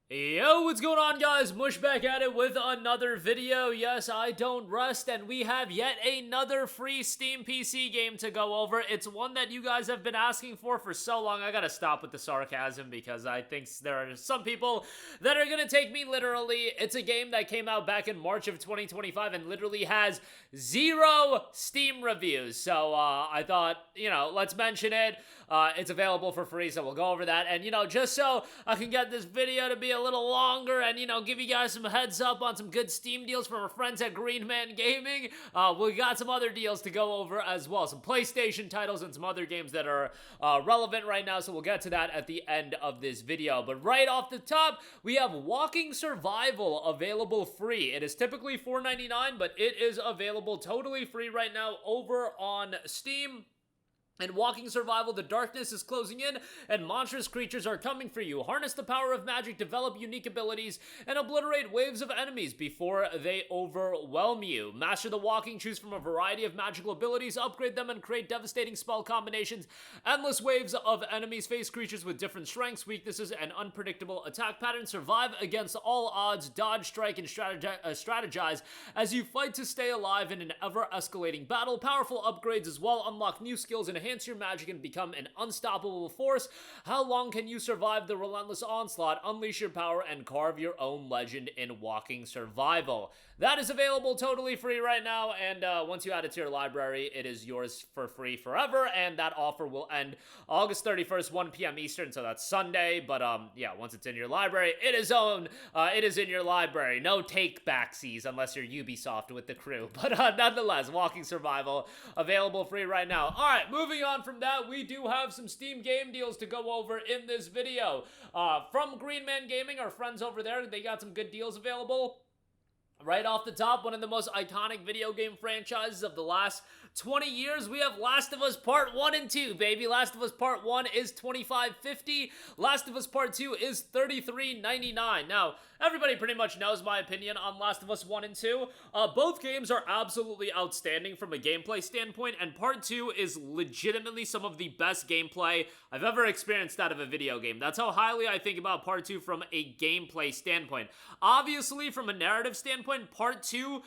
Yo, what's going on, guys? Mush back at it with another video. Yes, I don't rest, and we have yet another free Steam PC game to go over. It's one that you guys have been asking for so long. I gotta stop with the sarcasm because I think there are some people that are gonna take me literally. It's a game that came out back in March of 2025 and literally has 0 Steam reviews. So I thought, let's mention it. It's available for free, so we'll go over that. And, just so I can get this video to be a little longer and, give you guys some heads up on some good Steam deals from our friends at Green Man Gaming, we got some other deals to go over as well. Some PlayStation titles and some other games that are relevant right now, so we'll get to that at the end of this video. But right off the top, we have Walking Survival available free. It is typically $4.99, but it is available totally free right now over on Steam. And Walking Survival, the darkness is closing in, and monstrous creatures are coming for you. Harness the power of magic, develop unique abilities, and obliterate waves of enemies before they overwhelm you. Master the walking, choose from a variety of magical abilities, upgrade them, and create devastating spell combinations. Endless waves of enemies face creatures with different strengths, weaknesses, and unpredictable attack patterns. Survive against all odds, dodge, strike, and strategize as you fight to stay alive in an ever-escalating battle. Powerful upgrades as well unlock new skills and enhance your magic and become an unstoppable force. How long can you survive the relentless onslaught? Unleash your power and carve your own legend in Walking Survival. That is available totally free right now, and once you add it to your library, it is yours for free forever, and that offer will end August 31st, 1 p.m. Eastern, so that's Sunday, but yeah, once it's in your library, it is in your library. No take-backsies unless you're Ubisoft with the crew, but nonetheless, Walking Survival, available free right now. Alright, moving on from that, we do have some Steam game deals to go over in this video. From Green Man Gaming, our friends over there, they got some good deals available. Right off the top, one of the most iconic video game franchises of the last 20 years, we have Last of Us Part 1 and 2, baby. Last of Us Part 1 is $25.50. Last of Us Part 2 is $33.99. Now, everybody pretty much knows my opinion on Last of Us 1 and 2. Both games are absolutely outstanding from a gameplay standpoint, and Part 2 is legitimately some of the best gameplay I've ever experienced out of a video game. That's how highly I think about Part 2 from a gameplay standpoint. Obviously, from a narrative standpoint, Part 2,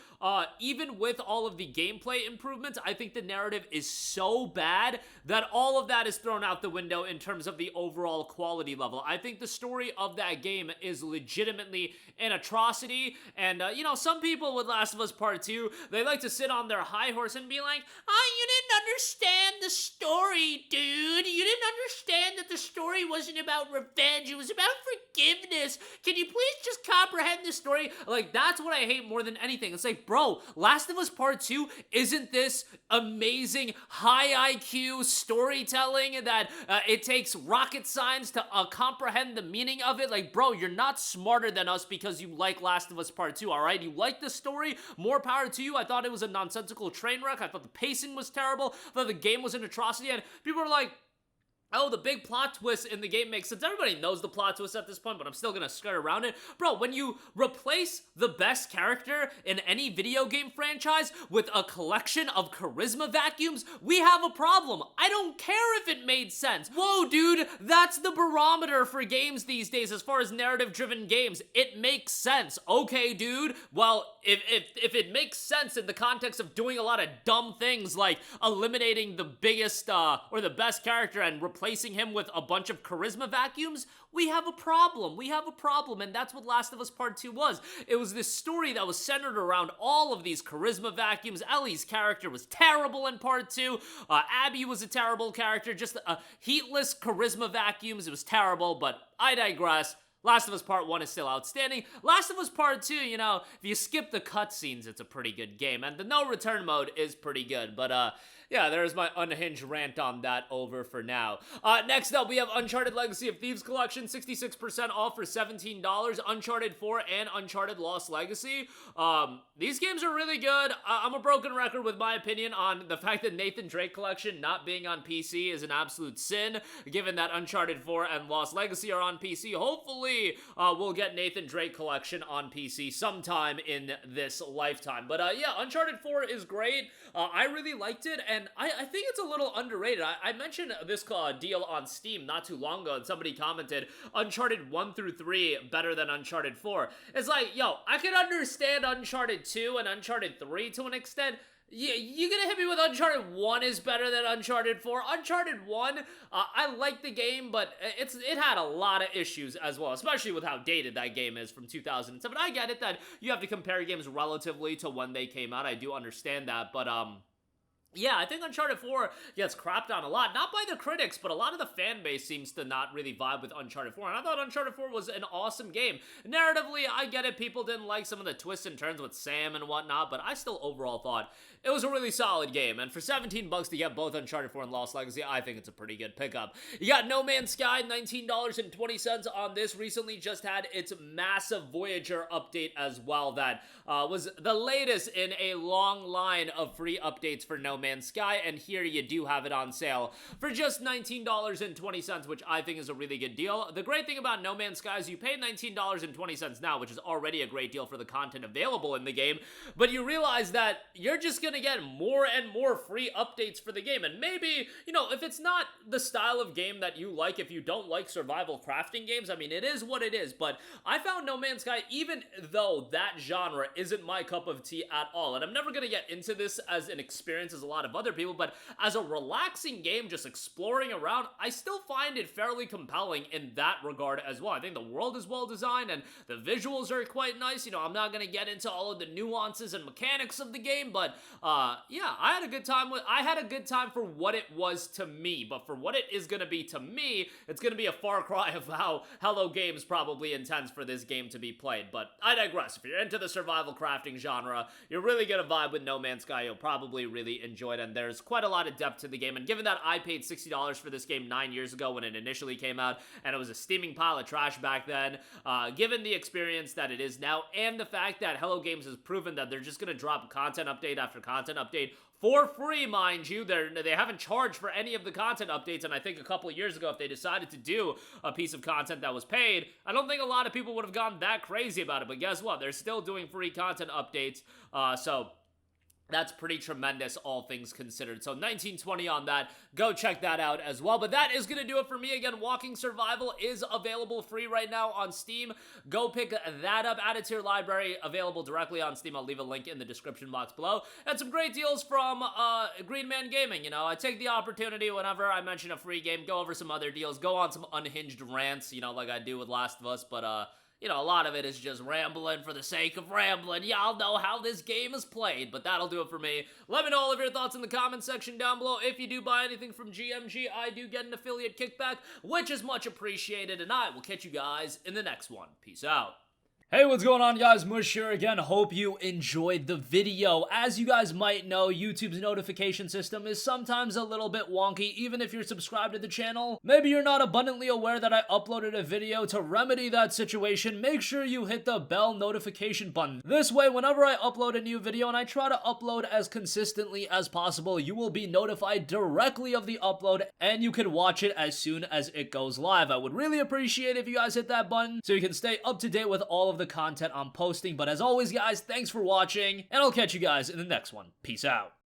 even with all of the gameplay improvements, I think the narrative is so bad that all of that is thrown out the window in terms of the overall quality level. I think the story of that game is legitimately an atrocity, and, some people with Last of Us Part 2, they like to sit on their high horse and be like, oh, you didn't understand the story, dude. You didn't understand that the story wasn't about revenge. It was about forgiveness. Can you please just comprehend the story? Like, that's what I hate more than anything. It's like, bro, Last of Us Part 2, isn't this amazing high IQ storytelling that it takes rocket science to comprehend the meaning of it? Like, bro, you're not smarter than us because you like Last of Us Part 2, alright? You like the story, more power to you. I thought it was a nonsensical train wreck. I thought the pacing was terrible. I thought the game was an atrocity, and people were like, oh, the big plot twist in the game makes sense. Everybody knows the plot twist at this point, but I'm still gonna skirt around it. Bro, when you replace the best character in any video game franchise with a collection of charisma vacuums, we have a problem. I don't care if it made sense. Whoa, dude, that's the barometer for games these days as far as narrative-driven games. It makes sense. Okay, dude, well, if it makes sense in the context of doing a lot of dumb things like eliminating the biggest or the best character and replacing him with a bunch of charisma vacuums, we have a problem. We have a problem, and that's what Last of Us Part 2 was. It was this story that was centered around all of these charisma vacuums. Ellie's character was terrible in Part 2. Abby was a terrible character, just heatless charisma vacuums. It was terrible, but I digress. Last of Us Part 1 is still outstanding. Last of Us Part 2, if you skip the cutscenes, it's a pretty good game. And the no return mode is pretty good. But, yeah, there's my unhinged rant on that over for now. Next up, we have Uncharted Legacy of Thieves Collection, 66% off for $17. Uncharted 4 and Uncharted Lost Legacy. These games are really good. I'm a broken record with my opinion on the fact that Nathan Drake Collection not being on PC is an absolute sin, given that Uncharted 4 and Lost Legacy are on PC. Hopefully, we'll get Nathan Drake Collection on PC sometime in this lifetime. But yeah, Uncharted 4 is great. I really liked it, and and I think it's a little underrated. I mentioned this deal on Steam not too long ago, and somebody commented, Uncharted 1 through 3 better than Uncharted 4. It's like, yo, I can understand Uncharted 2 and Uncharted 3 to an extent. Yeah, you gonna hit me with Uncharted 1 is better than Uncharted 4? Uncharted 1, I like the game, but it had a lot of issues as well, especially with how dated that game is from 2007. I get it that you have to compare games relatively to when they came out. I do understand that, but yeah, I think Uncharted 4 gets crapped on a lot. Not by the critics, but a lot of the fan base seems to not really vibe with Uncharted 4. And I thought Uncharted 4 was an awesome game. Narratively, I get it. People didn't like some of the twists and turns with Sam and whatnot, but I still overall thought it was a really solid game. And for $17 to get both Uncharted 4 and Lost Legacy, I think it's a pretty good pickup. You got No Man's Sky, $19.20 on this. Recently just had its massive Voyager update as well. That was the latest in a long line of free updates for No Man's Sky, and here you do have it on sale for just $19.20, which I think is a really good deal. The great thing about No Man's Sky is you pay $19.20 now, which is already a great deal for the content available in the game, but you realize that you're just gonna get more and more free updates for the game, and maybe, you know, if it's not the style of game that you like, if you don't like survival crafting games, I mean, it is what it is, but I found No Man's Sky, even though that genre isn't my cup of tea at all, and I'm never gonna get into this as an experience as a lot of other people, but as a relaxing game, just exploring around, I still find it fairly compelling in that regard as well. I think the world is well designed and the visuals are quite nice. You know, I'm not gonna get into all of the nuances and mechanics of the game, but yeah, I had a good time for what it was to me, but for what it is gonna be to me, it's gonna be a far cry of how Hello Games probably intends for this game to be played. But I digress. If you're into the survival crafting genre, you're really gonna vibe with No Man's Sky. You'll probably really enjoy it, and there's quite a lot of depth to the game. And given that I paid $60 for this game 9 years ago when it initially came out, and it was a steaming pile of trash back then, given the experience that it is now, and the fact that Hello Games has proven that they're just gonna drop content update after content update for free, mind you. They haven't charged for any of the content updates, and I think a couple of years ago, if they decided to do a piece of content that was paid, I don't think a lot of people would have gone that crazy about it. But guess what? They're still doing free content updates, so that's pretty tremendous, all things considered. So $19.20 on that. Go check that out as well. But that is going to do it for me. Again, Walking Survival is available free right now on Steam. Go pick that up. Add it to your library. Available directly on Steam. I'll leave a link in the description box below. And some great deals from Green Man Gaming. You know, I take the opportunity whenever I mention a free game, go over some other deals, go on some unhinged rants, you know, like I do with Last of Us. But, you know, a lot of it is just rambling for the sake of rambling. Y'all know how this game is played, but that'll do it for me. Let me know all of your thoughts in the comment section down below. If you do buy anything from GMG, I do get an affiliate kickback, which is much appreciated, and I will catch you guys in the next one. Peace out. Hey, what's going on, guys? Mush here again. Hope you enjoyed the video. As you guys might know, YouTube's notification system is sometimes a little bit wonky, even if you're subscribed to the channel. Maybe you're not abundantly aware that I uploaded a video. To remedy that situation, make sure you hit the bell notification button. This way, whenever I upload a new video, and I try to upload as consistently as possible, you will be notified directly of the upload, and you can watch it as soon as it goes live. I would really appreciate it if you guys hit that button so you can stay up to date with all of the content I'm posting. But as always, guys, thanks for watching, and I'll catch you guys in the next one. Peace out.